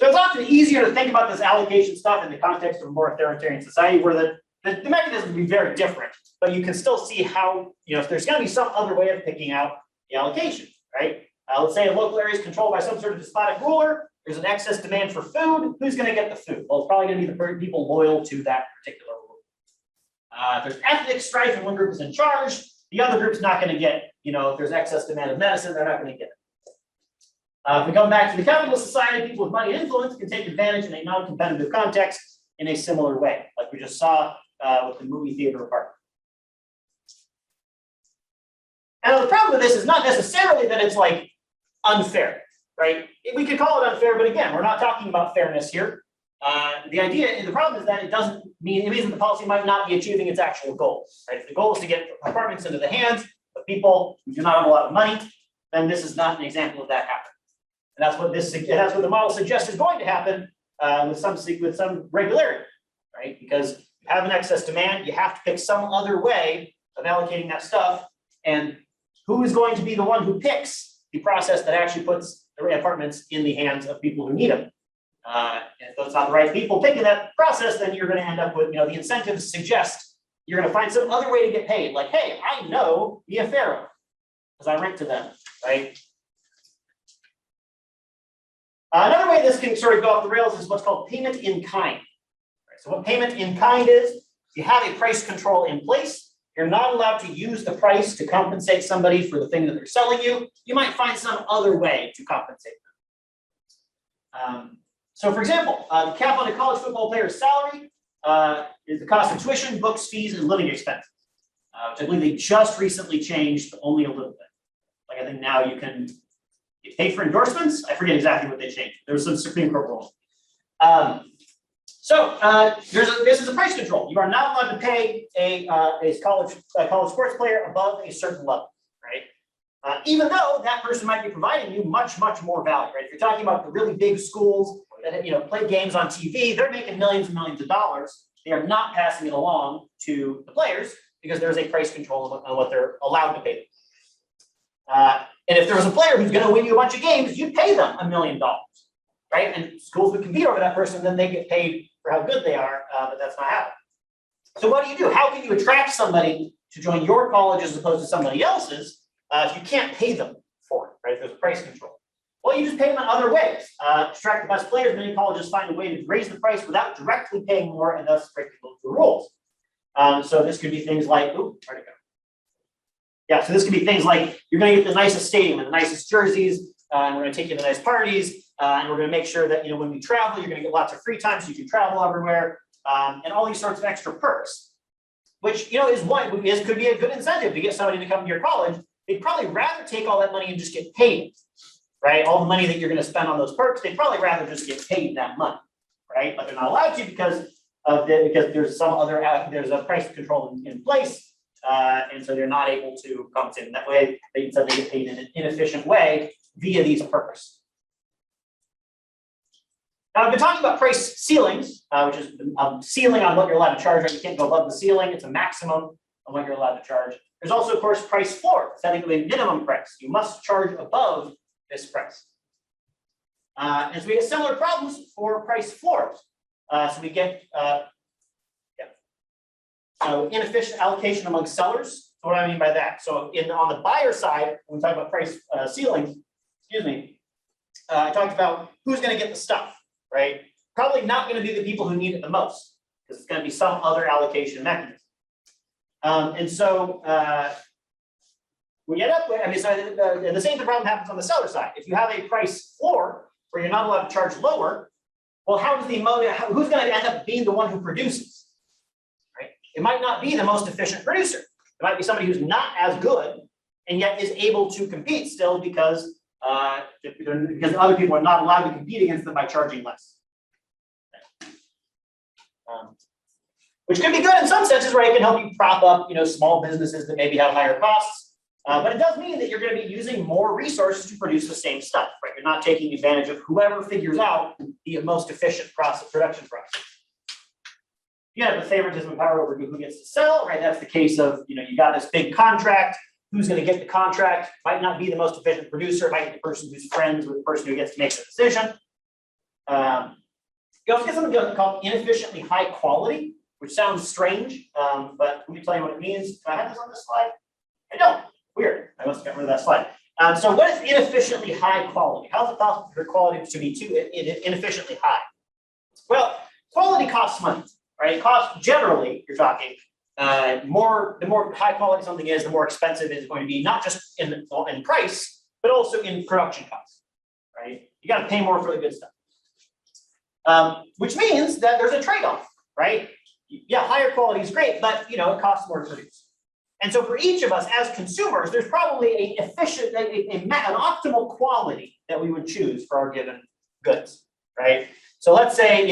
So it's often easier to think about this allocation stuff in the context of a more authoritarian society where the mechanism would be very different, but you can still see how, if there's going to be some other way of picking out the allocation, right? Let's say a local area is controlled by some sort of despotic ruler. There's an excess demand for food. Who's going to get the food? Well, it's probably going to be the people loyal to that particular rule. If there's ethnic strife and one group is in charge, the other group's not going to get, if there's excess demand of medicine, they're not going to get it. If we come back to the capitalist society, people with money and influence can take advantage in a non-competitive context in a similar way, like we just saw with the movie theater apartment. And the problem with this is not necessarily that it's like unfair, right? We could call it unfair, but again, we're not talking about fairness here. The problem is that it means that the policy might not be achieving its actual goal, right? If the goal is to get apartments into the hands of people who do not have a lot of money, then this is not an example of that happening. And that's what the model suggests is going to happen with some regularity, right? Because you have an excess demand, you have to pick some other way of allocating that stuff, and who is going to be the one who picks the process that actually puts the apartments in the hands of people who need them? And if those not the right people picking that process, then you're going to end up with, the incentives suggest you're going to find some other way to get paid. Like, hey, I know Mia Farrow because I rent to them, right? Another way this can sort of go off the rails is what's called payment in kind. Right? So what payment in kind is, you have a price control in place. You're not allowed to use the price to compensate somebody for the thing that they're selling you. You might find some other way to compensate them. So for example, the cap on a college football player's salary is the cost of tuition, books, fees, and living expenses, which I believe they just recently changed only a little bit. Like I think now you can pay for endorsements. I forget exactly what they changed. There was some Supreme Court rule. This is a price control. You are not allowed to pay a college sports player above a certain level, right? Even though that person might be providing you much, much more value, right? If you're talking about the really big schools that play games on TV, they're making millions and millions of dollars. They are not passing it along to the players because there's a price control on what they're allowed to pay them. And if there was a player who's going to win you a bunch of games, you'd pay them $1 million, right? And schools would compete over that person, then they get paid for how good they are, but that's not happening. So what do? How can you attract somebody to join your college as opposed to somebody else's if you can't pay them for it, right? If there's a price control. Well, you just pay them in other ways. To attract the best players, many colleges find a way to raise the price without directly paying more and thus breaking the rules. So this could be things like, where'd it go? Yeah, so this could be things like you're going to get the nicest stadium and the nicest jerseys, and we're going to take you to nice parties, and we're going to make sure that when we travel, you're going to get lots of free time so you can travel everywhere, and all these sorts of extra perks, which could be a good incentive to get somebody to come to your college. They'd probably rather take all that money and just get paid, right? All the money that you're going to spend on those perks, they'd probably rather just get paid that money, right? But they're not allowed to because there's there's a price control in place. And so they're not able to compensate in that way. They get paid in an inefficient way via these perks. Now, I've been talking about price ceilings, which is a ceiling on what you're allowed to charge. Right? You can't go above the ceiling. It's a maximum on what you're allowed to charge. There's also, of course, price floor, setting a minimum price. You must charge above this price. And so we get similar problems for price floors. So we get inefficient allocation among sellers. So what do I mean by that? So on the buyer side, when we talk about price ceilings, I talked about who's going to get the stuff, right? Probably not going to be the people who need it the most, because it's going to be some other allocation mechanism. And so we get up with, the same problem happens on the seller side. If you have a price floor where you're not allowed to charge lower, well, who's going to end up being the one who produces? Right? It might not be the most efficient producer. It might be somebody who's not as good and yet is able to compete still because other people are not allowed to compete against them by charging less. Which can be good in some senses, right? It can help you prop up, small businesses that maybe have higher costs. But it does mean that you're going to be using more resources to produce the same stuff, right? You're not taking advantage of whoever figures out the most efficient production process. You have the favoritism power over who gets to sell, right? That's the case of, you got this big contract. Who's going to get the contract? Might not be the most efficient producer. It might be the person who's friends with the person who gets to make the decision. You also get something called inefficiently high quality, which sounds strange, but let me tell you what it means. Do I have this on this slide? I don't. Weird. I must have got rid of that slide. So what is inefficiently high quality? How is it possible for quality to be too inefficiently high? Well, quality costs money, right? It costs, generally, you're talking, the more high quality something is, the more expensive it is going to be, not just in price, but also in production costs, right? You got to pay more for the good stuff. Which means that there's a trade-off, right? Yeah, higher quality is great, but it costs more to produce. And so for each of us as consumers, there's probably an optimal quality that we would choose for our given goods, right? So let's say,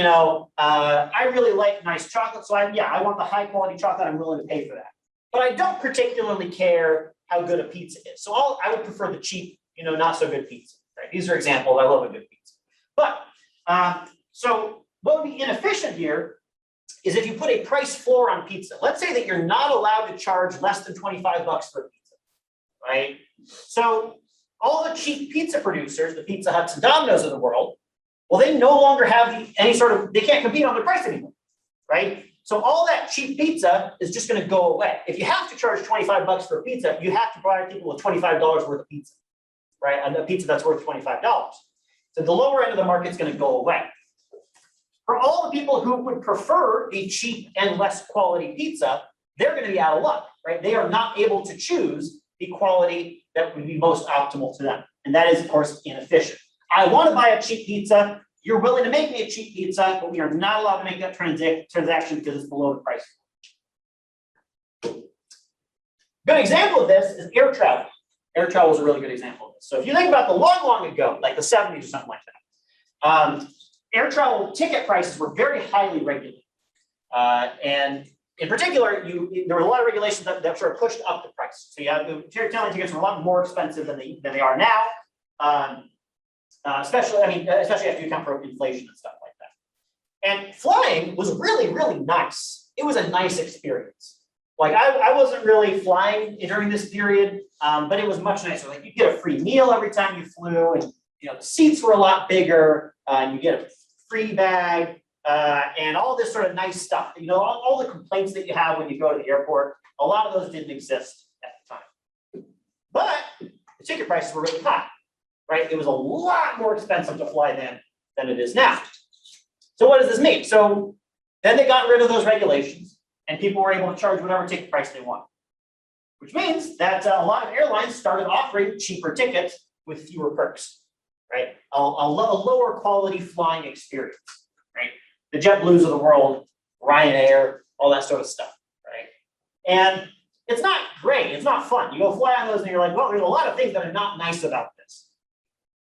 I really like nice chocolate, so I want the high quality chocolate, I'm willing to pay for that. But I don't particularly care how good a pizza is. So I would prefer the cheap, not so good pizza, right? These are examples, I love a good pizza. But, so what would be inefficient here is if you put a price floor on pizza. Let's say that you're not allowed to charge less than $25 for a pizza, right? So all the cheap pizza producers, the Pizza Huts and Domino's of the world, well, they no longer have they can't compete on their price anymore, right? So all that cheap pizza is just going to go away. If you have to charge $25 for a pizza, you have to provide people with $25 worth of pizza, right? And a pizza that's worth $25. So the lower end of the market is going to go away. For all the people who would prefer a cheap and less quality pizza, they're going to be out of luck, right? They are not able to choose the quality that would be most optimal to them. And that is, of course, inefficient. I want to buy a cheap pizza. You're willing to make me a cheap pizza, but we are not allowed to make that transaction because it's below the price. Good example of this is air travel. Air travel is a really good example of this. So if you think about the long ago, like the 70s or something like that, air travel ticket prices were very highly regulated. And in particular, there were a lot of regulations that sort of pushed up the price. So the airline tickets were a lot more expensive than they are now. Especially after you account for inflation and stuff like that. And flying was really, really nice. It was a nice experience. Like I wasn't really flying during this period, but it was much nicer. Like you get a free meal every time you flew, and the seats were a lot bigger. You get a free bag, and all this sort of nice stuff. All the complaints that you have when you go to the airport, a lot of those didn't exist at the time. But the ticket prices were really high, right? It was a lot more expensive to fly then than it is now. So what does this mean? So then they got rid of those regulations, and people were able to charge whatever ticket price they want, which means that a lot of airlines started offering cheaper tickets with fewer perks. Right, a lower quality flying experience, right? The JetBlues of the world, Ryanair, all that sort of stuff, right? And it's not great, it's not fun. You go fly on those and you're like, well, there's a lot of things that are not nice about this.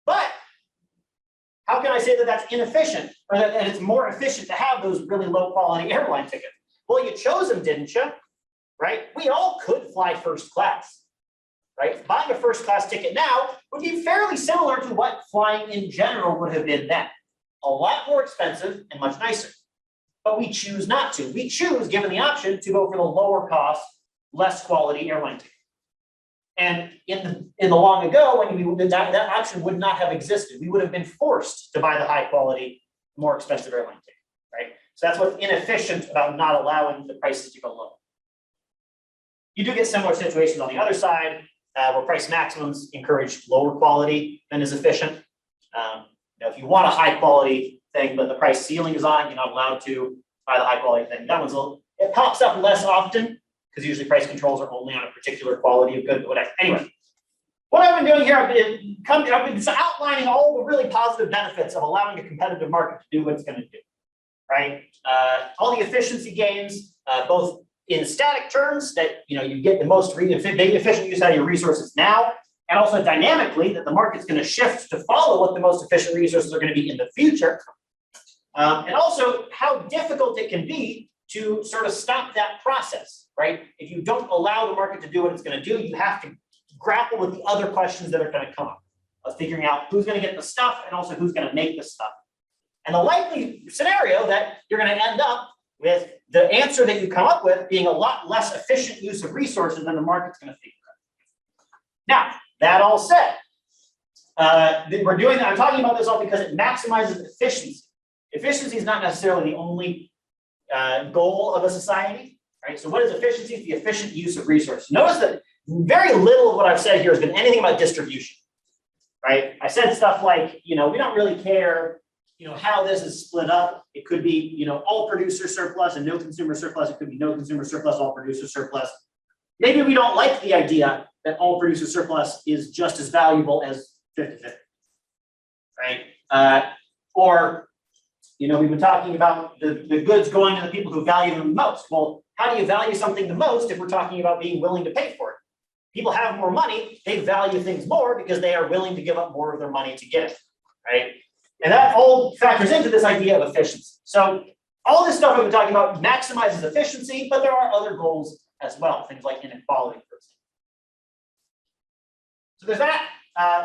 But how can I say that that's inefficient, or that it's more efficient to have those really low quality airline tickets? Well, you chose them, didn't you? Right? We all could fly first class. Right? Buying a first class ticket now would be fairly similar to what flying in general would have been then. A lot more expensive and much nicer. But we choose not to. We choose, given the option, to go for the lower cost, less quality airline ticket. And in the long ago, when that option would not have existed, we would have been forced to buy the high quality, more expensive airline ticket. Right? So that's what's inefficient about not allowing the prices to go low. You do get similar situations on the other side. Where price maximums encourage lower quality than is efficient. If you want a high quality thing, but the price ceiling is on, you're not allowed to buy the high quality thing. That it pops up less often because usually price controls are only on a particular quality of good, whatever. Anyway, what I've been doing here, I've been outlining all the really positive benefits of allowing a competitive market to do what it's going to do, right? All the efficiency gains, both in static terms, that you get the most efficient use out of your resources now, and also dynamically that the market's going to shift to follow what the most efficient resources are going to be in the future, and also how difficult it can be to sort of stop that process, right? If you don't allow the market to do what it's going to do, you have to grapple with the other questions that are going to come up of figuring out who's going to get the stuff and also who's going to make the stuff. And the likely scenario that you're going to end up with the answer that you come up with being a lot less efficient use of resources than the market's going to figure out. Now, that all said, we're doing that. I'm talking about this all because it maximizes efficiency. Efficiency is not necessarily the only goal of a society, right? So what is efficiency? It's the efficient use of resources. Notice that very little of what I've said here has been anything about distribution, right? I said stuff like, we don't really care, how this is split up. It could be, all producer surplus and no consumer surplus. It could be no consumer surplus, all producer surplus. Maybe we don't like the idea that all producer surplus is just as valuable as 50-50, right? Or, we've been talking about the goods going to the people who value them most. Well, how do you value something the most if we're talking about being willing to pay for it? People have more money, they value things more because they are willing to give up more of their money to get it, right? And that all factors into this idea of efficiency. So all this stuff we've been talking about maximizes efficiency, but there are other goals as well, things like inequality, for example. So there's that.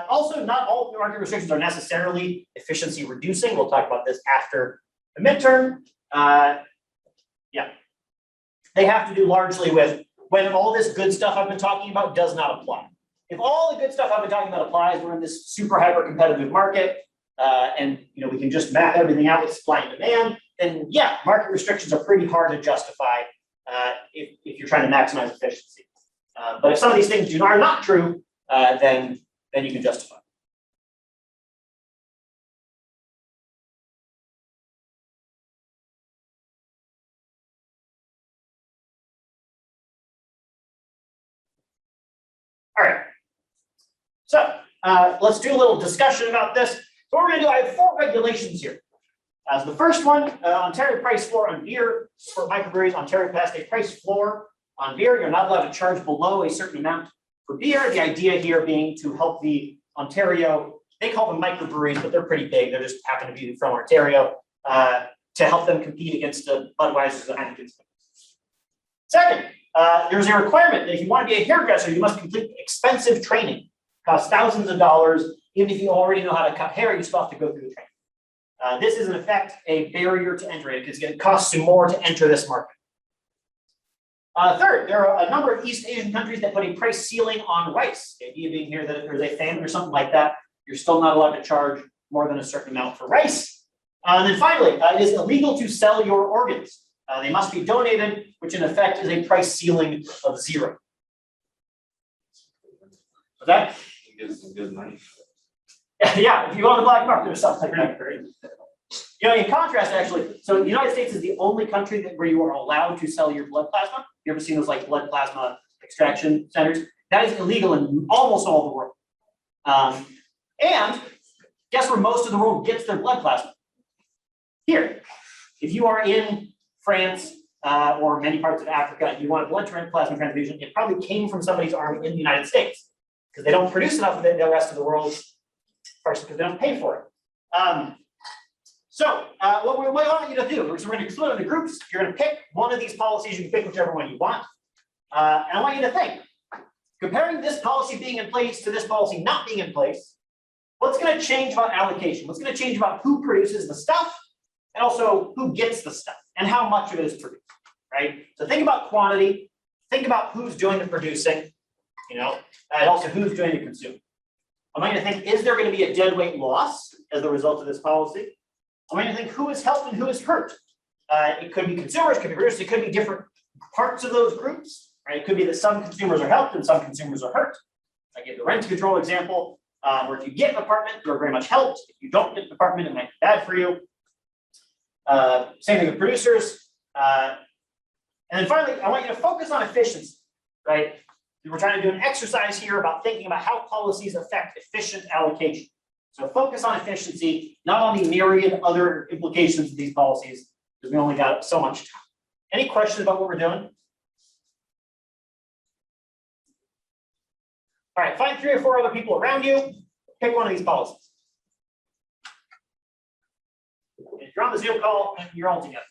Also, not all market restrictions are necessarily efficiency reducing. We'll talk about this after the midterm. Yeah, they have to do largely with when all this good stuff I've been talking about does not apply. If all the good stuff I've been talking about applies, we're in this super hyper competitive market, and we can just map everything out with supply and demand, then yeah, market restrictions are pretty hard to justify if you're trying to maximize efficiency. But if some of these things are not true, then you can justify. All right. So let's do a little discussion about this. So what we're going to do, I have 4 regulations here. So the first one, Ontario price floor on beer for microbreweries. Ontario passed a price floor on beer. You're not allowed to charge below a certain amount for beer. The idea here being to help the Ontario, they call them microbreweries, but they're pretty big. They just happen to be from Ontario, to help them compete against the Budweiser's and Heineken's. Second, there's a requirement that if you want to be a hairdresser, you must complete expensive training. It costs thousands of dollars. Even if you already know how to cut hair, you still have to go through the training. This is in effect a barrier to entry because it costs you more to enter this market. Third, there are a number of East Asian countries that put a price ceiling on rice. The idea being here that if there's a famine or something like that, you're still not allowed to charge more than a certain amount for rice. And then finally, it is illegal to sell your organs. They must be donated, which in effect is a price ceiling of 0. Okay? You get some good money. Yeah, if you go on the black market or something like that. In contrast, actually, so the United States is the only country where you are allowed to sell your blood plasma. You ever seen those like blood plasma extraction centers? That is illegal in almost all the world. And guess where most of the world gets their blood plasma? Here. If you are in France or many parts of Africa and you want a blood plasma transfusion, it probably came from somebody's arm in the United States because they don't produce enough of it in the rest of the world, partially because they don't pay for it. So what we want you to do is we're going to split into groups. You're going to pick one of these policies. You can pick whichever one you want. And I want you to think, comparing this policy being in place to this policy not being in place, what's going to change about allocation? What's going to change about who produces the stuff and also who gets the stuff and how much of it is produced, right? So think about quantity. Think about who's doing the producing, and also who's doing the consuming. I'm going to think, is there going to be a deadweight loss as a result of this policy? I'm going to think who is helped and who is hurt. It could be consumers, it could be producers, it could be different parts of those groups, right? It could be that some consumers are helped and some consumers are hurt. I gave the rent control example, where if you get an apartment, you're very much helped. If you don't get an apartment, it might be bad for you. Same thing with producers. And then finally, I want you to focus on efficiency, right? We're trying to do an exercise here about thinking about how policies affect efficient allocation. So focus on efficiency, not on the myriad other implications of these policies, because we only got so much time. Any questions about what we're doing? All right, find 3 or 4 other people around you, pick one of these policies. If you're on the Zoom call, you're all together.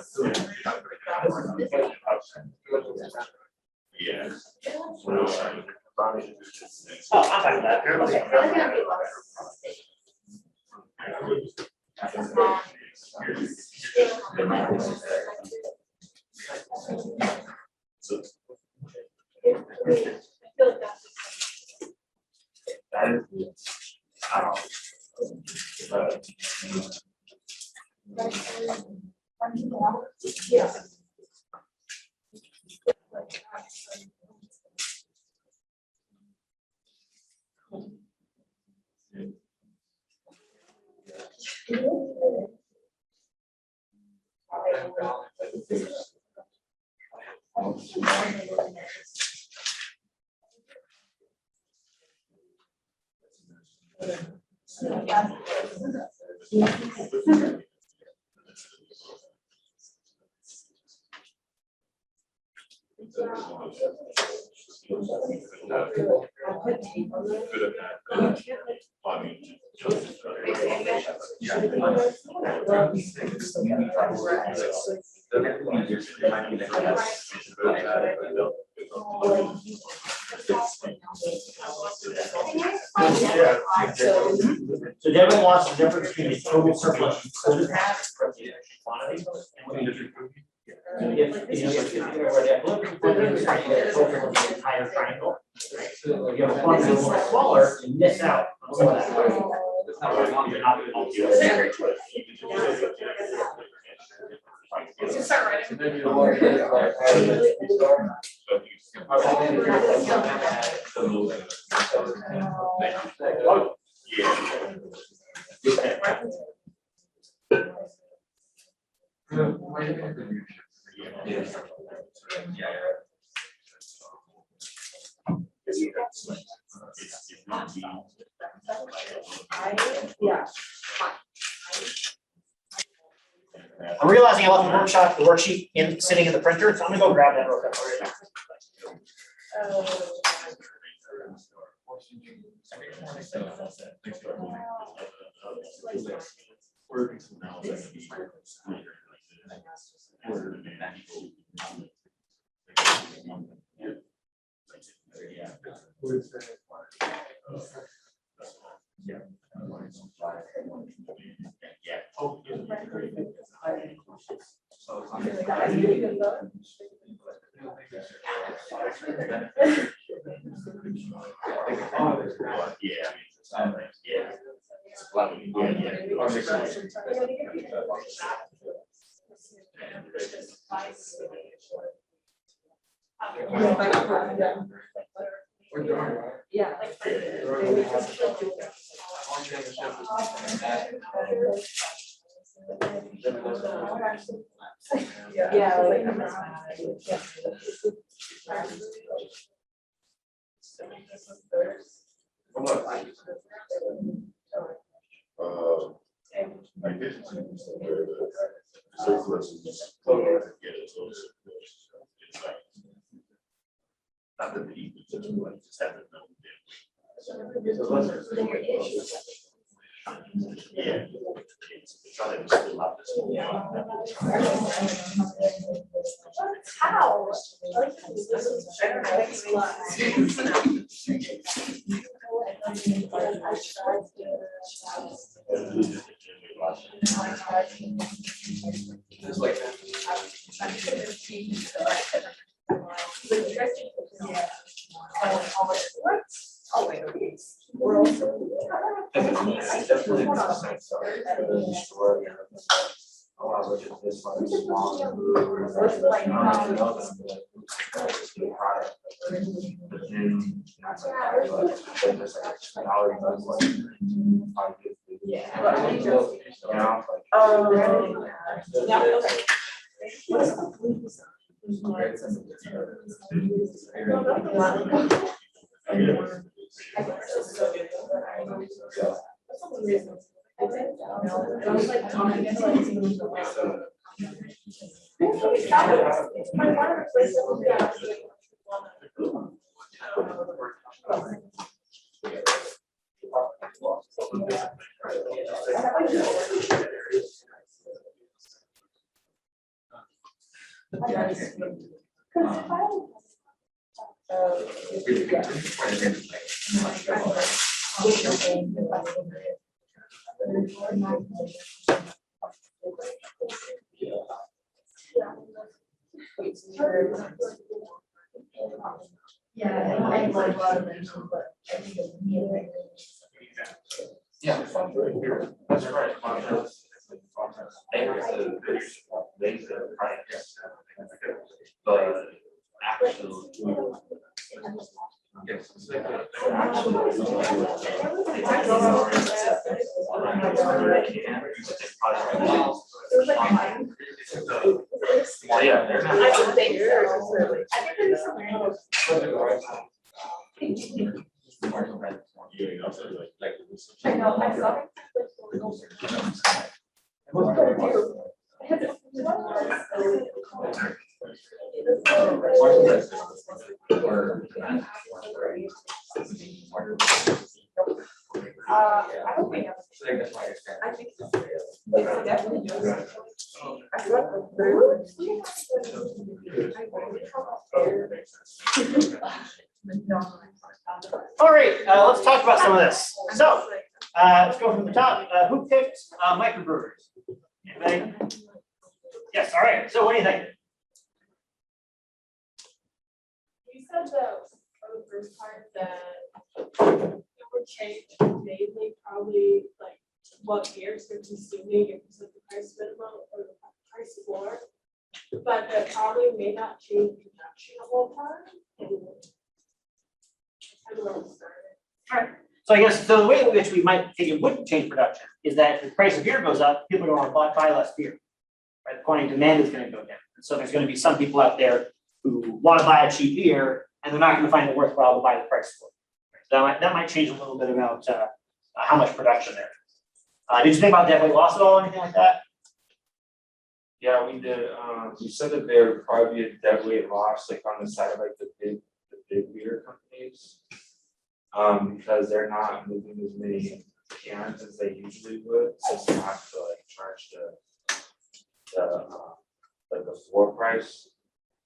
Yeah, microeconomics. Oh, I'm fine with that. So Devin wants the difference between the total surplus you could have from the quantity and what you do. If where that blue quantity is trying to get total of the entire triangle, right? So if you have a quantity that's a little smaller, you miss out on some of that. I'm realizing I left the worksheet sitting in the printer, so I'm gonna go grab that real quick. All right, let's talk about some of this. So let's go from the top. Who picked microbreweries? Anybody? Yes. All right. So what do you think? You said that for the first part that it would change mainly probably like what beers they're consuming if it's at the price minimum or the price floor, but that probably may not change production a whole ton. I don't know. All right. So I guess so the way in which we might think it wouldn't change production is that if the price of beer goes up, people don't want to buy less beer. Right? The quantity of demand is going to go down. And so there's going to be some people out there who want to buy a cheap beer and they're not going to find it worthwhile to buy the price for it. So that might change a little bit about how much production there is. Did you think about deadweight loss at all or anything like that? Yeah, we did. We said that there would probably be a deadweight loss like on the side of like the big beer companies. Because they're not moving as many cans as they usually would, so they have to like charge the floor price.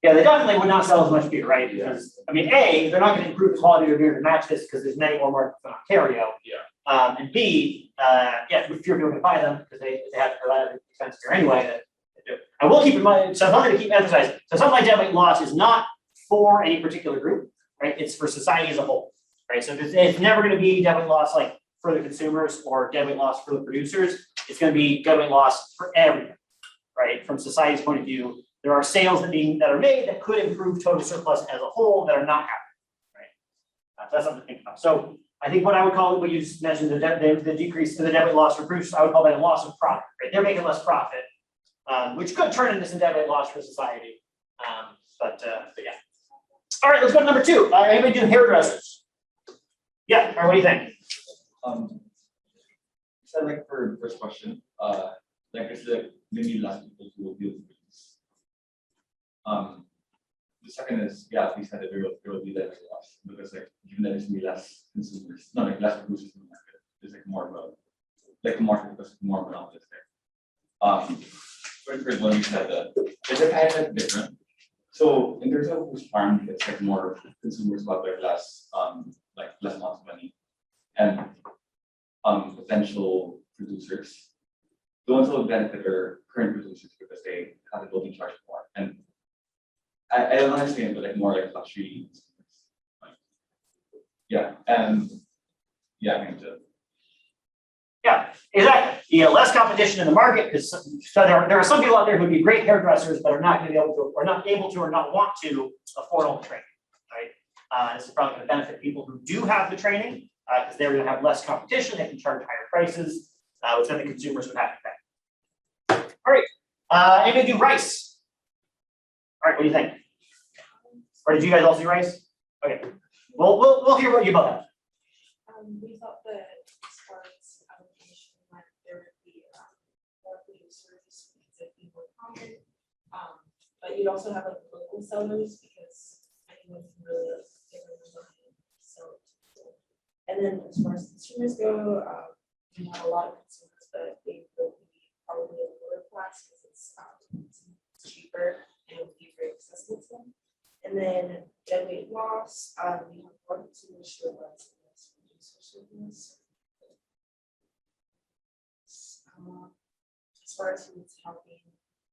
Yeah, they definitely would not sell as much beer, right? Because I mean, A, they're not going to improve the quality of their beer to match this because there's many more markets in Ontario. Yeah. And B, yeah, if you're going to buy them because they have to provide an expensive beer anyway. I will keep in mind, so something to keep emphasizing. So something like deadweight loss is not for any particular group, right? It's for society as a whole, right? So it's never going to be deadweight loss like for the consumers or deadweight loss for the producers. It's going to be deadweight loss for everyone, right? From society's point of view, there are sales that are made that could improve total surplus as a whole that are not happening, right? So that's something to think about. So I think what I would call it, what you just mentioned, the decrease in the deadweight loss for producers, I would call that a loss of profit, right? They're making less profit, which could turn into some deadweight loss for society. But yeah. All right, let's go to number 2. Anybody do hairdressers? Yeah, all right, what do you think? So like for the first question, like I said, maybe less people who will deal with this. The second is, yeah, we said that there will be less loss because like given that there's gonna be less consumers, not like less producers in the market, there's like more of a like the market was more monopolist there. For the first one, you said that it's a kind of different. So in terms of who's farmed, it's like more consumers but like less less amount of money, and potential producers. The ones that will benefit are current producers because they have the ability to charge more. And I don't understand, but like more like luxury consumers. Like, yeah, and yeah, I think so. Yeah, exactly. You get less competition in the market because there are some people out there who would be great hairdressers but are not going to be able to, or not able to, or not want to afford all the training, right? This is probably going to benefit people who do have the training because they're going to have less competition. They can charge higher prices, which then the consumers would have to pay. All right, anybody do rice? All right, what do you think? Or did you guys also do rice? Okay, well, we'll hear what you about that. We thought that as far as allocation, like there would be more producers because it'd be more common. But you'd also have like local sellers because anyone can really get rid of money and sell it. And then as far as consumers go, we have a lot of consumers, but they will be probably a lower class because it's cheaper and it would be very accessible to them. And then deadweight loss, we have more consumers who are less producers. As far as who's helping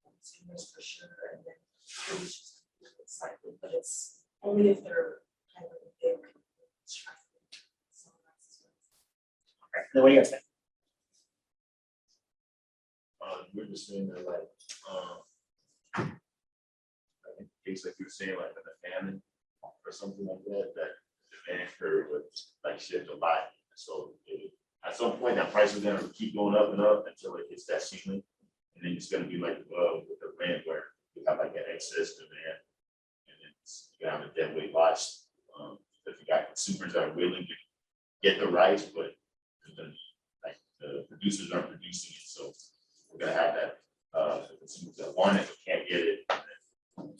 consumers for sure, and then producers slightly, but it's only if they're kind of a big traffic. So that's Okay, then what do you guys think? We're just saying that like, I think case like you were saying, like in a famine or something like that, that demand curve would like shift a lot. So at some point that price is gonna keep going up and up until it hits that ceiling. And then it's gonna be like with the rent where you have like an excess demand and then you have a deadweight loss. If you got consumers that are willing to get the rice, but like the producers aren't producing it. So we're gonna have that the consumers that want it but can't get it. And then,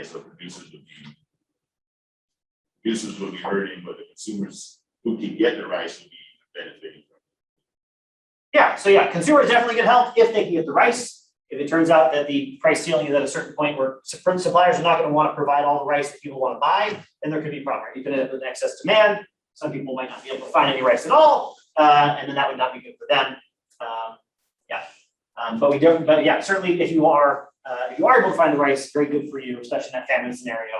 so producers would be hurting, but the consumers who can get the rice would be benefiting from it. Yeah, so yeah, consumers definitely get help if they can get the rice. If it turns out that the price ceiling is at a certain point where suppliers are not going to want to provide all the rice that people want to buy, then there could be a problem. You can end up with excess demand. Some people might not be able to find any rice at all, and then that would not be good for them. But we don't. But yeah, certainly if you are able to find the rice, very good for you, especially in that famine scenario.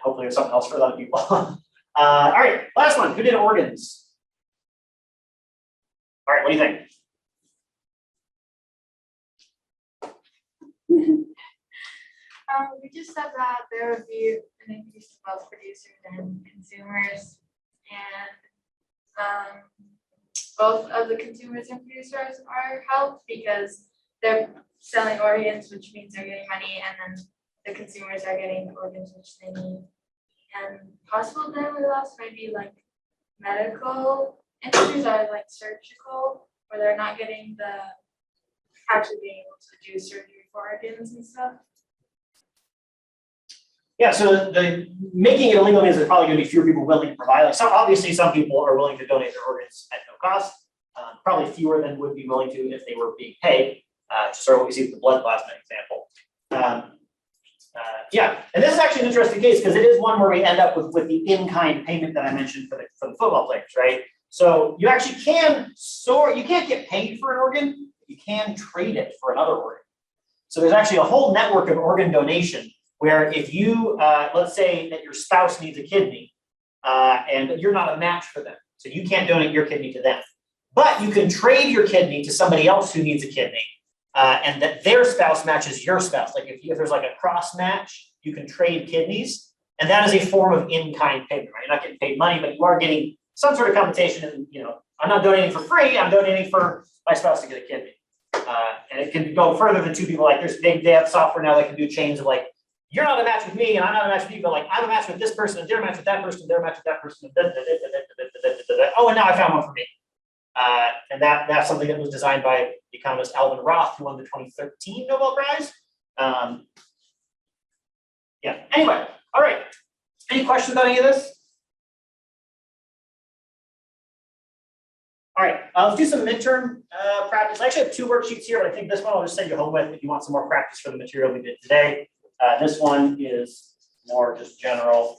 Hopefully, there's something else for other people. All right, last one. Who did organs? All right, what do you think? We just said that there would be an increase in both producers and consumers, and both of the consumers and producers are helped because they're selling organs, which means they're getting money, and then the consumers are getting the organs which they need. And possible deadly loss might be like medical industries or like surgical, where they're not getting the actually being able to do surgery for organs and stuff. Yeah, so the making it illegal means there's probably going to be fewer people willing to provide. Like obviously some people are willing to donate their organs at no cost. Probably fewer than would be willing to if they were being paid. Just sort of what we see with the blood plasma example. Yeah, and this is actually an interesting case because it is one where we end up with the in-kind payment that I mentioned for the football players, right? So you actually can you can't get paid for an organ, you can trade it for another organ. So there's actually a whole network of organ donation where if you, let's say that your spouse needs a kidney and you're not a match for them, so you can't donate your kidney to them, but you can trade your kidney to somebody else who needs a kidney and that their spouse matches your spouse. Like if there's like a cross match, you can trade kidneys, and that is a form of in-kind payment, right? You're not getting paid money, but you are getting some sort of compensation. And I'm not donating for free, I'm donating for my spouse to get a kidney. And it can go further than two people. Like they have software now that can do chains of like, you're not a match with me and I'm not a match with you, but like I'm a match with this person and they're a match with that person, and they're a match with that person. Oh, and now I found one for me. And that's something that was designed by the economist Alvin Roth, who won the 2013 Nobel Prize. Yeah, anyway, all right. Any questions about any of this? All right, let's do some midterm practice. I actually have 2 worksheets here, but I think this one I'll just send you home with if you want some more practice for the material we did today. This one is more just general.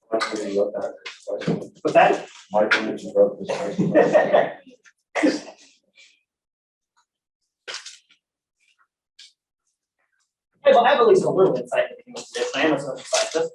What's that? Michael wrote this question. Well, I have at least a little insight into this. I am a social scientist.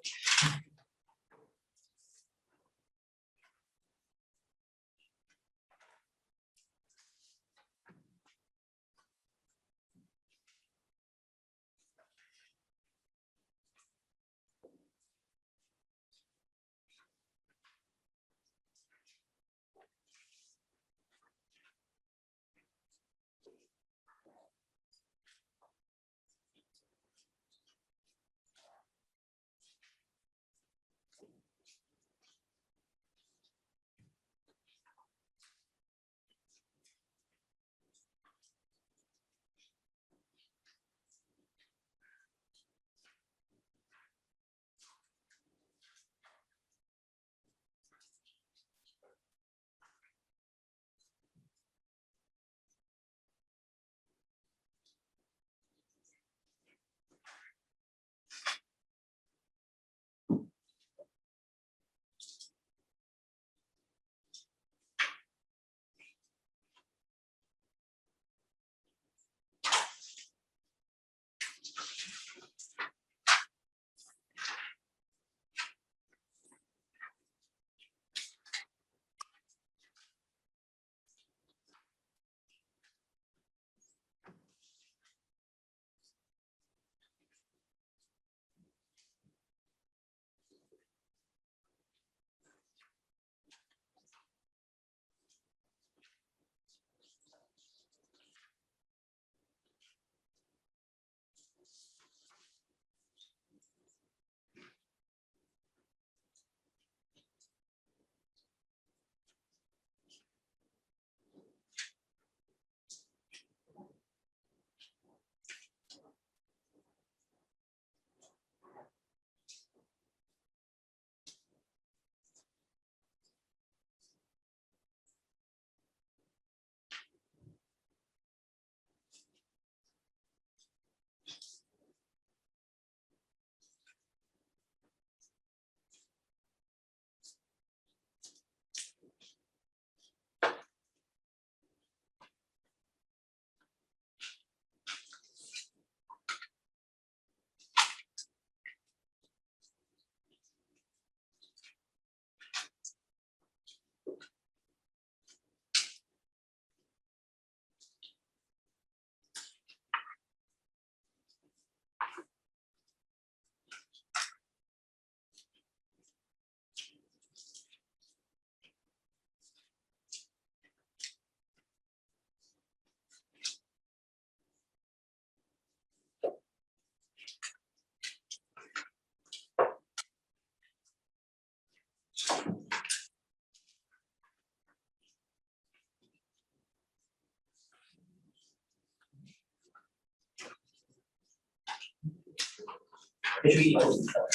They should be equal to each other.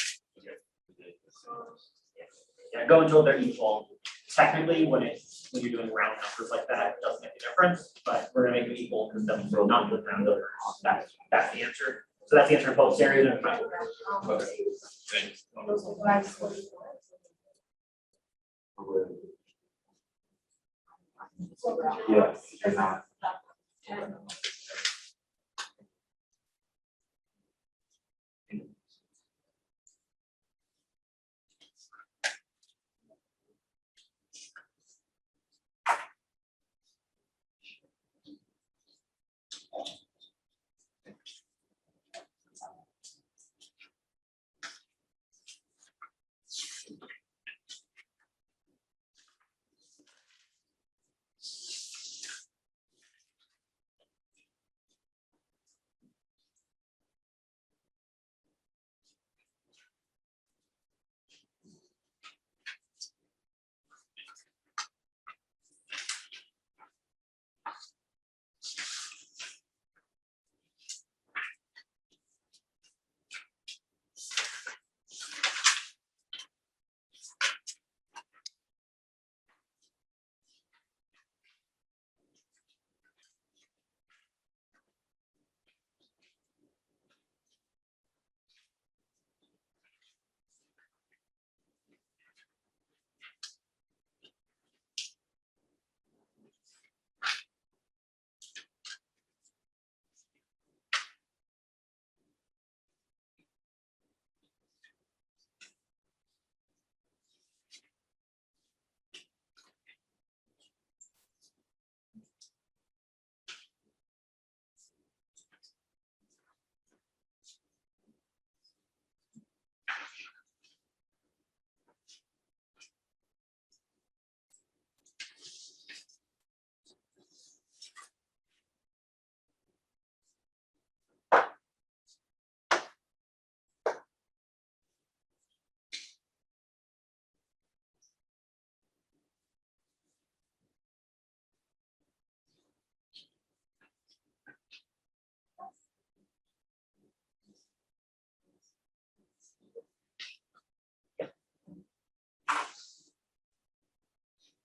Yeah, go until they're equal. Technically, when you're doing round numbers like that, it doesn't make a difference, but we're gonna make them equal because then we're not with round numbers. That's the answer. So that's the answer of both scenarios and mine. Yeah, you're not.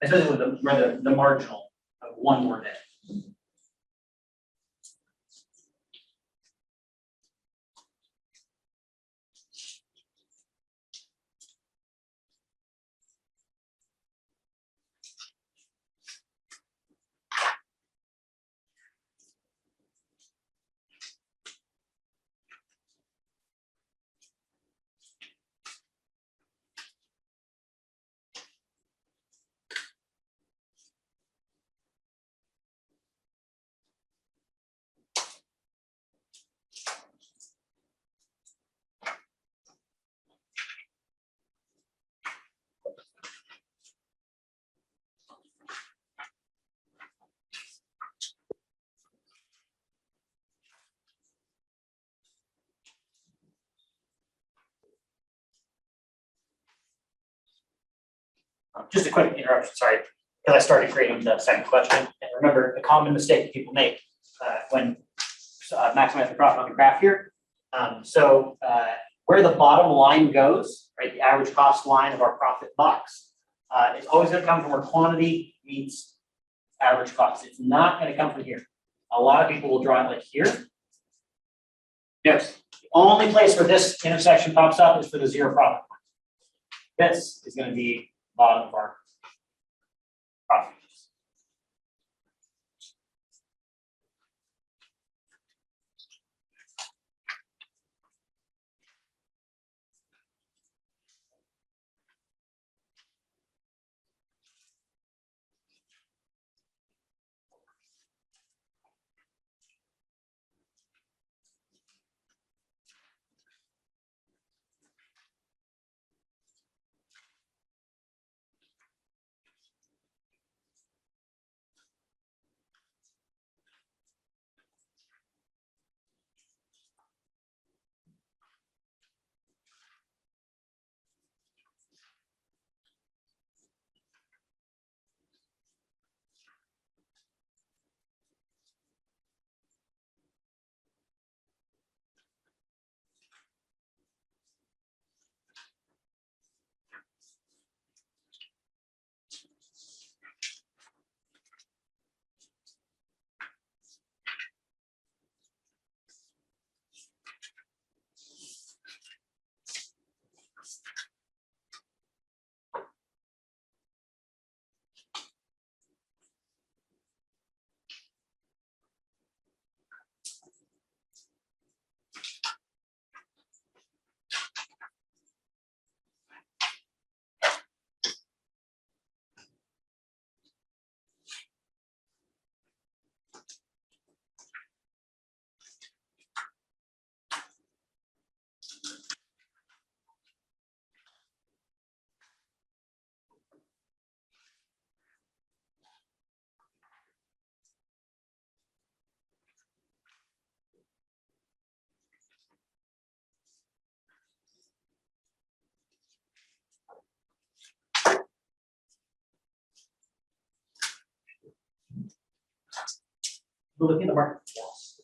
Especially with the marginal of one more day. Just a quick interruption, sorry, because I started creating the second question. And remember, the common mistake people make when maximizing the profit on the graph here. Where the bottom line goes, right, the average cost line of our profit box, is always going to come from where quantity meets average cost. It's not going to come from here. A lot of people will draw it like here. Yes, the only place where this intersection pops up is for the zero profit line. This is going to be bottom of our profit. We're looking at the market. Yes.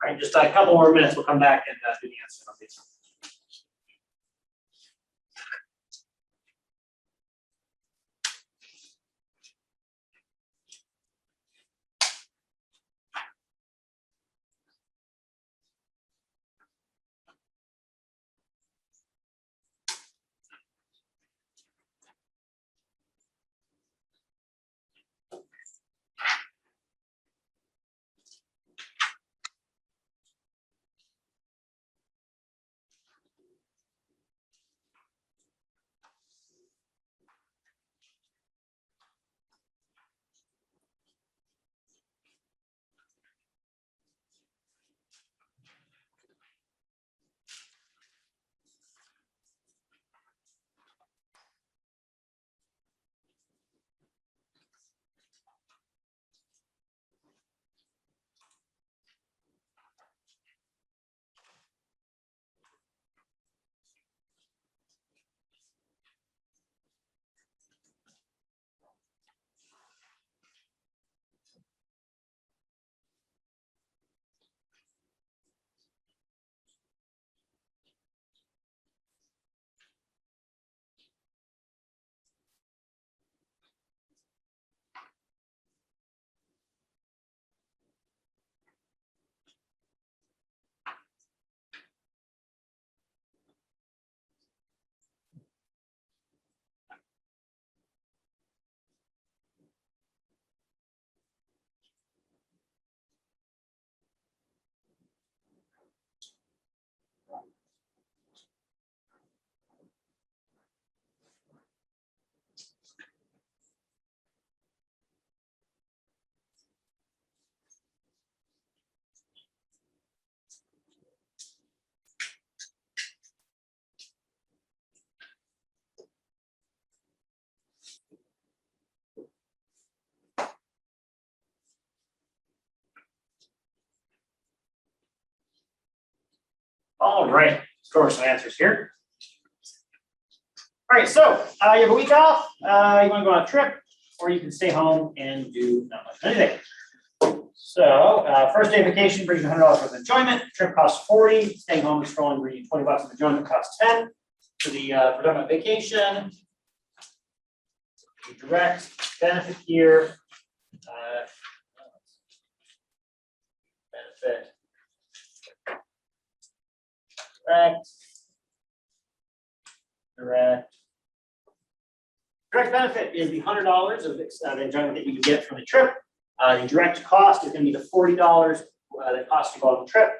All right, just a couple more minutes. We'll come back and do the answer on these. All right, score some answers here. All right, so you have a week off, you want to go on a trip, or you can stay home and do not much of anything. So first day of vacation brings you $100 worth of enjoyment, trip costs 40, staying home and scrolling brings you $20 of enjoyment, costs 10. For the we're talking about vacation, the direct benefit here, benefit, direct benefit is the $100 of enjoyment that you would get from the trip. The direct cost is going to be the $40 that costs to go on the trip.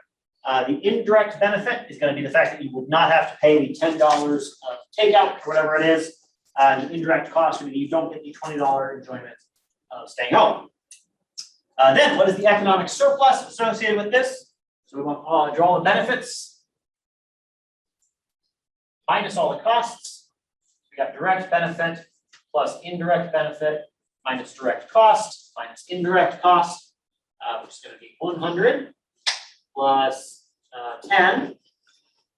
The indirect benefit is going to be the fact that you would not have to pay the $10 of takeout or whatever it is. The indirect cost would be you don't get the $20 enjoyment of staying home. Then what is the economic surplus associated with this? So we want to draw all the benefits minus all the costs. We got direct benefit plus indirect benefit minus direct cost minus indirect cost, which is going to be 100 plus 10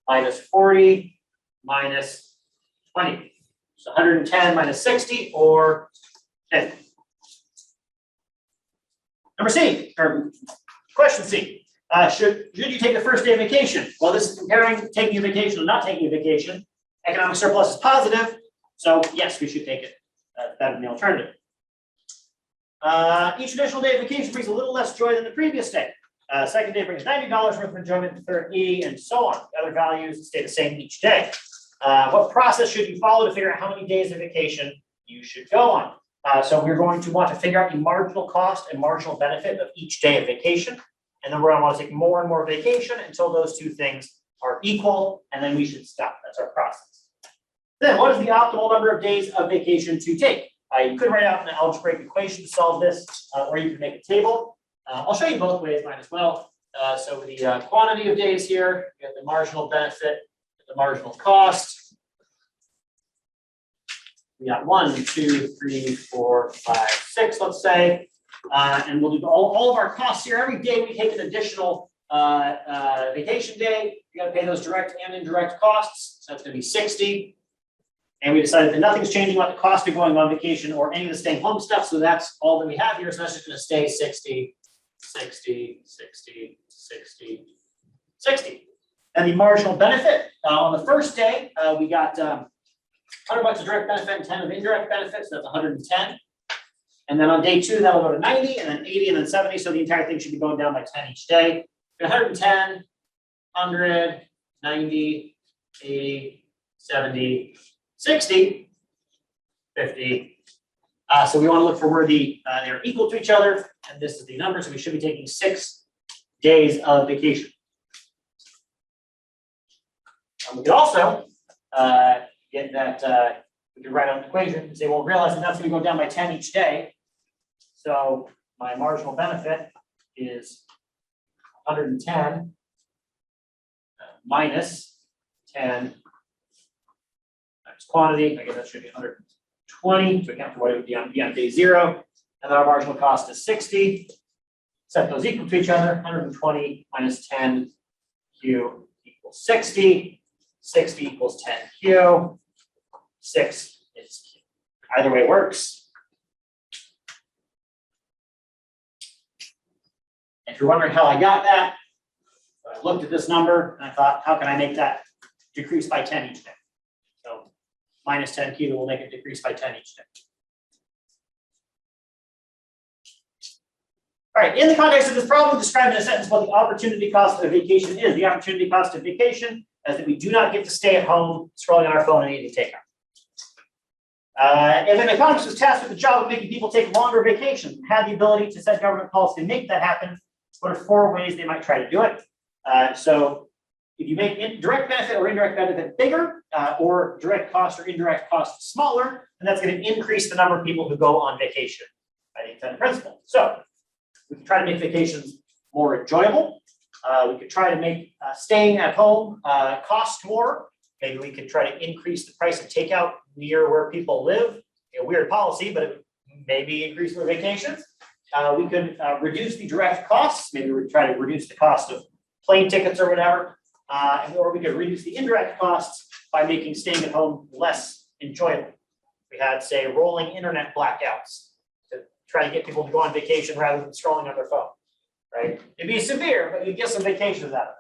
minus 40 minus 20. So 110 minus 60 or 10. Number C, or question C. Should you take the first day of vacation? Well, this is comparing taking a vacation and not taking a vacation. Economic surplus is positive, so yes, we should take it. Better than the alternative. Each additional day of vacation brings a little less joy than the previous day. Second day brings $90 worth of enjoyment, the third E, and so on. The other values stay the same each day. What process should you follow to figure out how many days of vacation you should go on? So we're going to want to figure out the marginal cost and marginal benefit of each day of vacation. And then we're going to want to take more and more vacation until those two things are equal, and then we should stop. That's our process. Then what is the optimal number of days of vacation to take? You could write out an algebraic equation to solve this, or you could make a table. I'll show you both ways, mine as well. So the quantity of days here, you have the marginal benefit, the marginal cost. We got 1, 2, 3, 4, 5, 6, let's say. And we'll do all of our costs here. Every day we take an additional vacation day. You got to pay those direct and indirect costs. So that's going to be 60. And we decided that nothing's changing about the cost of going on vacation or any of the staying home stuff. So that's all that we have here. So that's just going to stay 60, 60, 60, 60, 60. And the marginal benefit on the first day, we got $100 of direct benefit and 10 of indirect benefits. So that's 110. And then on day 2, that'll go to 90, and then 80, and then 70. So the entire thing should be going down by 10 each day. 110, 100, 90, 80, 70, 60, 50. So we want to look for where they're equal to each other, and this is the number. So we should be taking 6 days of vacation. We could also get that, we could write out an equation and say, well, realizing that's going to go down by 10 each day. So my marginal benefit is 110 minus 10 times quantity. I guess that should be 120 to account for what it would be on day 0. And then our marginal cost is 60. Set those equal to each other. 120 minus 10 Q equals 60. 60 equals 10 Q. 6 is Q. Either way works. If you're wondering how I got that, I looked at this number and I thought, how can I make that decrease by 10 each day? So minus 10 Q will make it decrease by 10 each day. All right, in the context of this problem, describe in a sentence what the opportunity cost of vacation is. The opportunity cost of vacation is that we do not get to stay at home scrolling on our phone and eating takeout. If an economist was tasked with the job of making people take longer vacations and had the ability to set government policy to make that happen, what are 4 ways they might try to do it? So if you make direct benefit or indirect benefit bigger, or direct cost or indirect cost smaller, then that's going to increase the number of people who go on vacation by the intended principle. So we can try to make vacations more enjoyable. We could try to make staying at home cost more. Maybe we could try to increase the price of takeout near where people live. A weird policy, but it maybe increase their vacations. We could reduce the direct costs. Maybe we try to reduce the cost of plane tickets or whatever. or we could reduce the indirect costs by making staying at home less enjoyable. We had, say, rolling internet blackouts to try to get people to go on vacation rather than scrolling on their phone, right? It'd be severe, but you'd get some vacations out of it.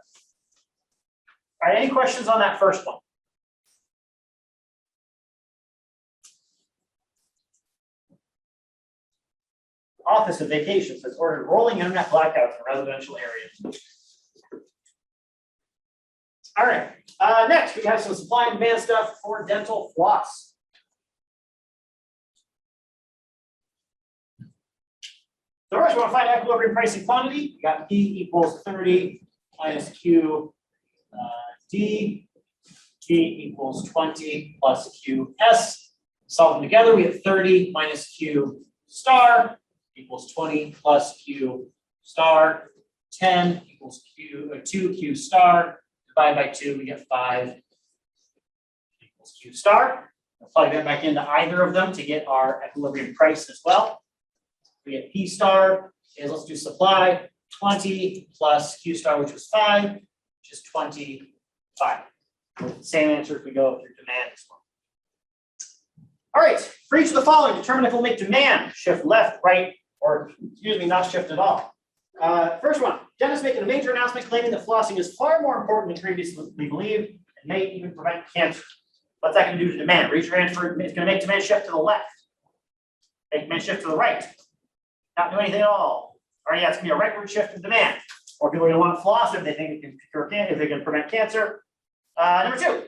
All right, any questions on that first one? Office of Vacations has ordered rolling internet blackouts in residential areas. All right, next we have some supply and demand stuff for dental floss. So first we want to find equilibrium price and quantity. We got P equals 30 minus Q D. G equals 20 plus QS. Solve them together, we get 30 minus Q star equals 20 plus Q star. 10 equals Q, 2Q star. Divided by 2, we get 5 equals Q star. We'll plug that back into either of them to get our equilibrium price as well. We get P star is, let's do supply, 20 plus Q star, which was 5, which is 25. Same answer if we go through demand as well. All right, for each of the following, determine if we'll make demand shift left, right, or excuse me, not shift at all. First one, dentists making a major announcement claiming that flossing is far more important than previously believed and may even prevent cancer. What's that going to do to demand? Raise your hand for it's going to make demand shift to the left. Make demand shift to the right. Not do anything at all. Or yeah, it's going to be a rightward shift in demand. Or people are going to want to floss if they think it can cure cancer, if they can prevent cancer. Number 2,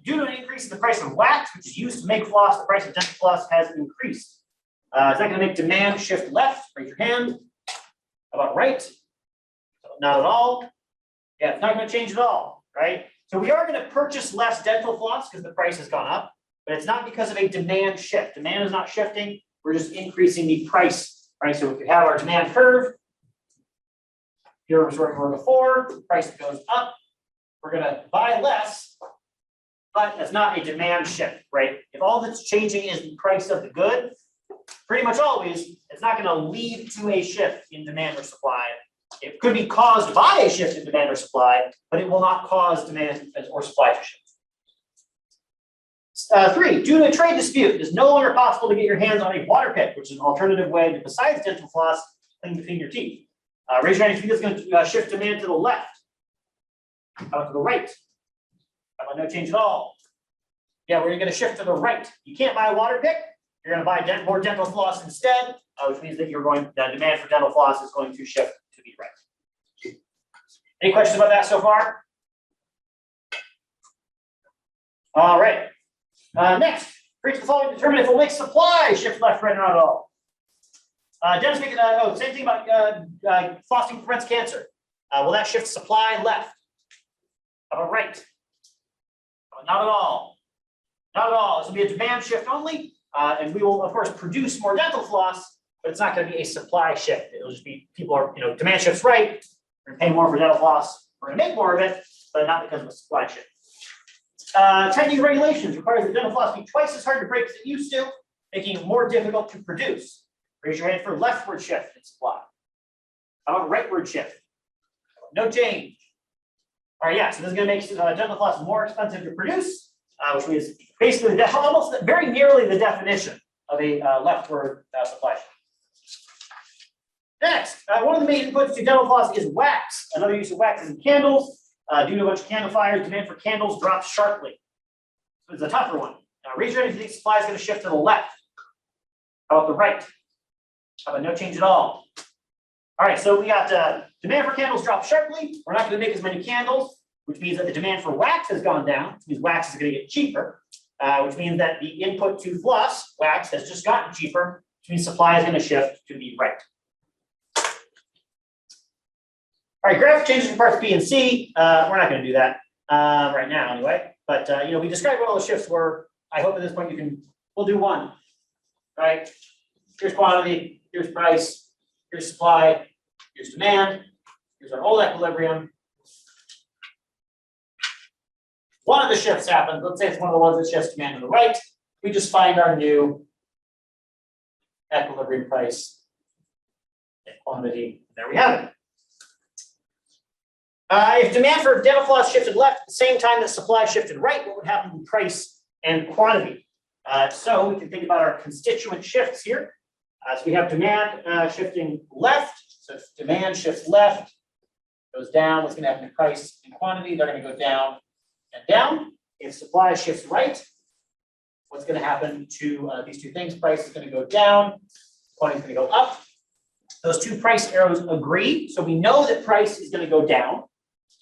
due to an increase in the price of wax, which is used to make floss, the price of dental floss has increased. Is that going to make demand shift left? Raise your hand. How about right? Not at all. Yeah, it's not going to change at all, right? So we are going to purchase less dental floss because the price has gone up, but it's not because of a demand shift. Demand is not shifting. We're just increasing the price, right? So if we have our demand curve, here was where we were before, the price goes up. We're going to buy less, but that's not a demand shift, right? If all that's changing is the price of the good, pretty much always, it's not going to lead to a shift in demand or supply. It could be caused by a shift in demand or supply, but it will not cause demand or supply to shift. 3, due to a trade dispute, it is no longer possible to get your hands on a water pick, which is an alternative way to, besides dental floss, clean between your teeth. Raise your hand if you think it's going to shift demand to the left. How about to the right? How about no change at all? Yeah, we're going to shift to the right. You can't buy a water pick. You're going to buy more dental floss instead, which means that the demand for dental floss is going to shift to the right. Any questions about that so far? All right. Next, for each of the following, determine if it will make supply shift left, right, or not at all. Dennis making same thing about flossing prevents cancer. Will that shift supply left? How about right? Not at all. Not at all. This will be a demand shift only, and we will of course produce more dental floss, but it's not going to be a supply shift. It'll just be people are demand shifts right. We're going to pay more for dental floss. We're going to make more of it, but not because of a supply shift. Tightening regulations requires that dental floss be twice as hard to break as it used to, making it more difficult to produce. Raise your hand for leftward shift in supply. How about rightward shift? No change. All right, yeah, so this is going to make dental floss more expensive to produce, which means basically almost very nearly the definition of a leftward supply shift. Next, one of the main inputs to dental floss is wax. Another use of wax is in candles. Due to a bunch of candle fires, demand for candles drops sharply. So it's a tougher one. Raise your hand if you think supply is going to shift to the left. How about the right? How about no change at all? All right, so we got demand for candles drops sharply. We're not going to make as many candles, which means that the demand for wax has gone down, which means wax is going to get cheaper, which means that the input to floss, wax, has just gotten cheaper, which means supply is going to shift to the right. All right, graphic changes in parts B and C. We're not going to do that right now anyway, but we described what all the shifts were. I hope at this point we'll do one, right? Here's quantity, here's price, here's supply, here's demand, here's our old equilibrium. One of the shifts happens, let's say it's one of the ones that shifts demand to the right. We just find our new equilibrium price and quantity. There we have it. If demand for dental floss shifted left at the same time that supply shifted right, what would happen to price and quantity? So we can think about our constituent shifts here. So we have demand shifting left. So if demand shifts left, goes down, what's going to happen to price and quantity? They're going to go down and down. If supply shifts right, what's going to happen to these two things? Price is going to go down, quantity is going to go up. Those two price arrows agree, so we know that price is going to go down,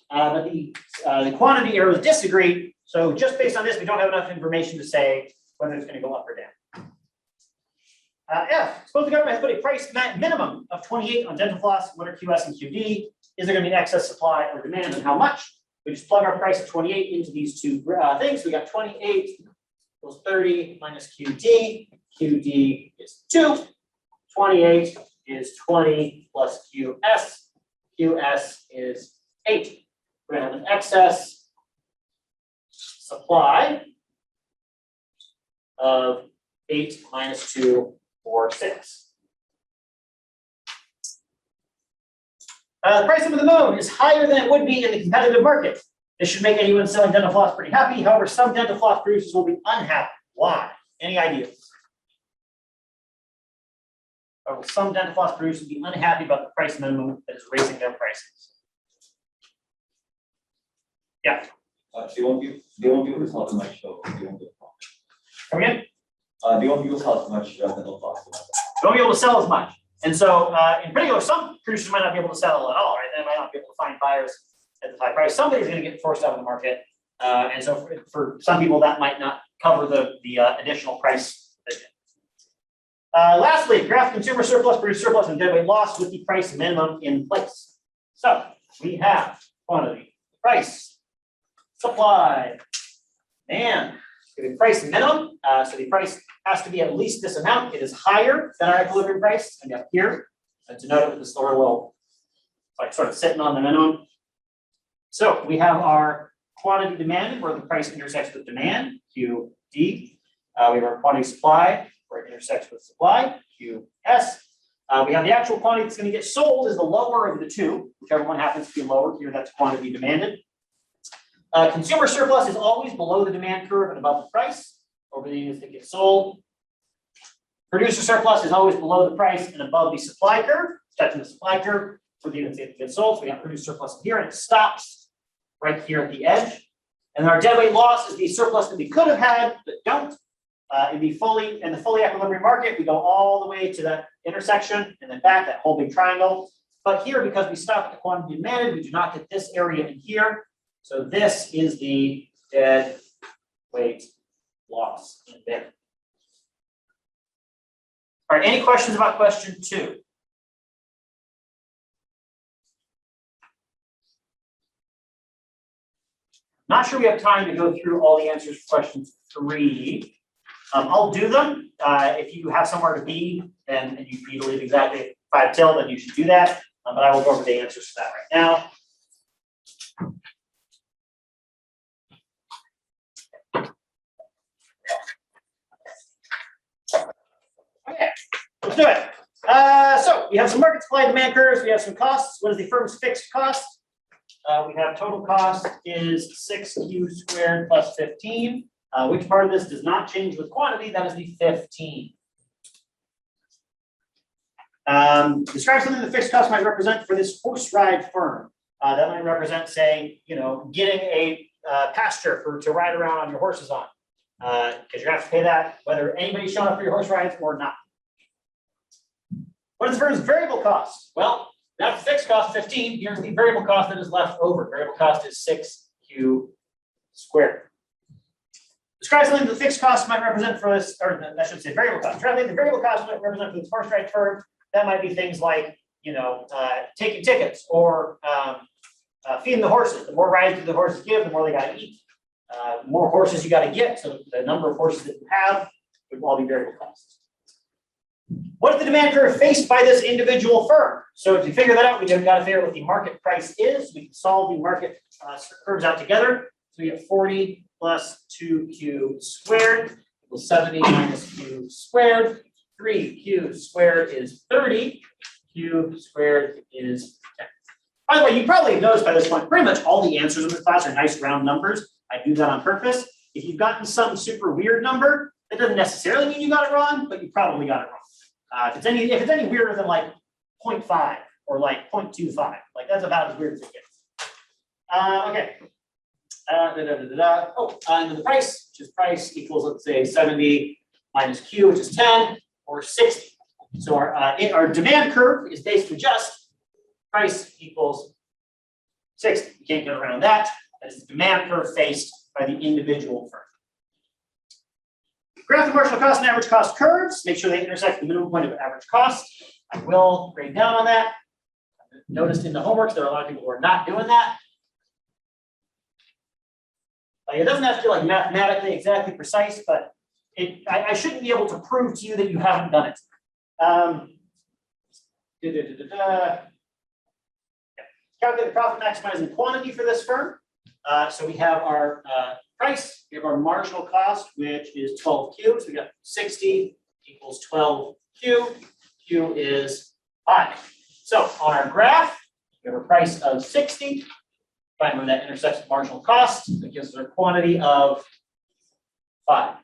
but the quantity arrows disagree. So just based on this, we don't have enough information to say whether it's going to go up or down. F, suppose the government has put a price minimum of 28 on dental floss. What are QS and QD? Is there going to be excess supply or demand, and how much? We just plug our price of 28 into these two things. We got 28 equals 30 minus QD. QD is 2. 28 is 20 plus QS. QS is 8. We're going to have an excess supply of 8 minus 2 or 6. The price of the moon is higher than it would be in the competitive market. This should make anyone selling dental floss pretty happy. However, some dental floss producers will be unhappy. Why? Any ideas? Or will some dental floss producers be unhappy about the price minimum that is raising their prices? Yeah. They won't be able to sell as much, so they won't get a profit. Come again? They won't be able to sell as much dental floss. Don't be able to sell as much. And so, in particular, some producers might not be able to sell at all, right? They might not be able to find buyers at the high price. Somebody's going to get forced out of the market. And so, for some people, that might not cover the additional price. Lastly, graph consumer surplus, produce surplus, and deadweight loss with the price minimum in place. So, we have quantity, price, supply, and the price minimum. So the price has to be at least this amount. It is higher than our equilibrium price, and up here, to note it with this little, like sort of sitting on the minimum. So we have our quantity demanded where the price intersects with demand, QD. We have our quantity supply where it intersects with supply, QS. We have the actual quantity that's going to get sold is the lower of the two, whichever one happens to be lower here, that's quantity demanded. Consumer surplus is always below the demand curve and above the price over the units that get sold. Producer surplus is always below the price and above the supply curve, touching the supply curve for the units that get sold. So we have producer surplus here, and it stops right here at the edge. And then our deadweight loss is the surplus that we could have had but don't. In the fully equilibrium market, we go all the way to that intersection and then back, that whole big triangle. But here, because we stop at the quantity demanded, we do not get this area in here. So this is the dead weight loss in there. All right, any questions about question 2? Not sure we have time to go through all the answers for question 3. I'll do them. If you have somewhere to be and you need to leave exactly at 5 till, then you should do that. But I will go over the answers for that right now. Okay, let's do it. So we have some market supply and demand curves. We have some costs. What is the firm's fixed cost? We have total cost is 6q squared plus 15. Which part of this does not change with quantity? That is the 15. Describe something the fixed cost might represent for this horse ride firm. That might represent, say, getting a pasture to ride around on your horses on. Because you're gonna have to pay that whether anybody's showing up for your horse rides or not. What is the firm's variable cost? Well, that's the fixed cost 15. Here's the variable cost that is left over. Variable cost is 6q squared. Describe something the fixed cost might represent for this, or I should say variable cost. Describe something the variable cost might represent for this horse ride firm. That might be things like, taking tickets or feeding the horses. The more rides the horses give, the more they got to eat. The more horses you got to get, so the number of horses that you have would all be variable costs. What is the demand curve faced by this individual firm? So to figure that out, we've got to figure out what the market price is. We can solve the market curves out together. So we get 40 plus 2q squared equals 70 minus q squared. 3q squared is 30. Q squared is 10. By the way, you probably have noticed by this point, pretty much all the answers in this class are nice round numbers. I do that on purpose. If you've gotten some super weird number, that doesn't necessarily mean you got it wrong, but you probably got it wrong. If it's any weirder than like 0.5 or like 0.25, like that's about as weird as it gets. Okay. And then the price, which is price equals, let's say 70 minus Q, which is 10, or 60. So our demand curve is basically just price equals 60. You can't get around that. That is the demand curve faced by the individual firm. Graph the marginal cost and average cost curves. Make sure they intersect the minimum point of average cost. I will grade down on that. I've noticed in the homeworks there are a lot of people who are not doing that. Like, it doesn't have to be like mathematically exactly precise, but I shouldn't be able to prove to you that you haven't done it. Calculate the profit maximizing quantity for this firm. So we have our price, we have our marginal cost, which is 12Q. So we got 60 equals 12Q. Q is 5. So on our graph, we have a price of 60. Find where that intersects with marginal cost. That gives us our quantity of 5.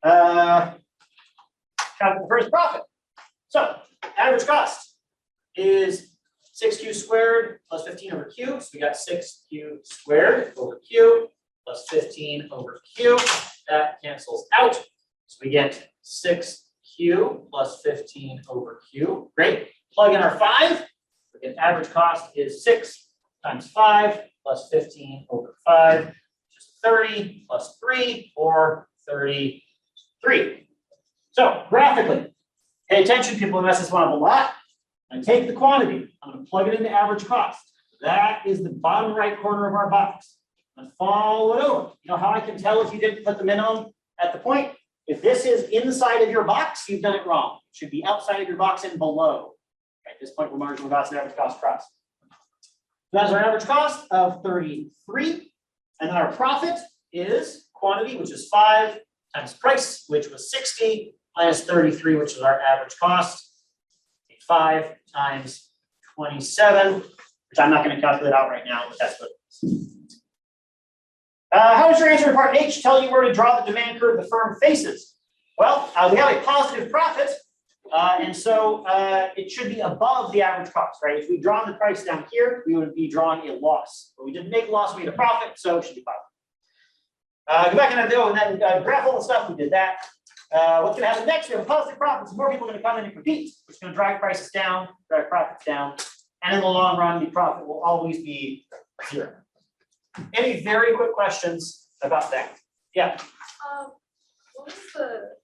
Calculate the first profit. So average cost is 6Q squared plus 15 over Q. So we got 6Q squared over Q plus 15 over Q. That cancels out. So we get 6Q plus 15 over Q. Great. Plug in our 5. We get average cost is 6 times 5 plus 15 over 5, which is 30 plus 3, or 33. So graphically, pay attention, people who mess this one up a lot. I take the quantity, I'm going to plug it into average cost. That is the bottom right corner of our box. And follow it over. You know how I can tell if you didn't put the minimum at the point? If this is inside of your box, you've done it wrong. It should be outside of your box and below. At this point, where marginal cost and average cost cross. That's our average cost of 33. And then our profit is quantity, which is 5 times price, which was 60, minus 33, which is our average cost. 5 times 27, which I'm not going to calculate out right now, but that's what it is. How does your answer in part H tell you where to draw the demand curve the firm faces? Well, we have a positive profit, and so it should be above the average cost, right? If we draw the price down here, we would be drawing a loss. But we didn't make a loss, we made a profit, so it should be positive. Go back and then graph all the stuff, we did that. What's going to happen next? We have a positive profit, so more people are going to come in and compete, which is going to drive prices down, drive profits down, and in the long run, the profit will always be 0. Any very quick questions about that? Yeah. What was the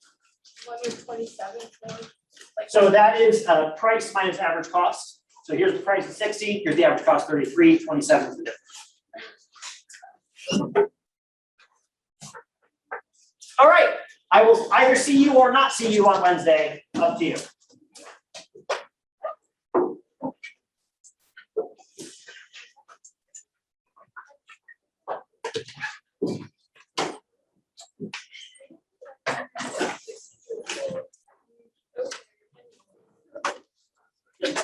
one with 27 for? Like, So that is price minus average cost. So here's the price of 60, here's the average cost 33, 27 is the difference. All right. I will either see you or not see you on Wednesday. Up to you.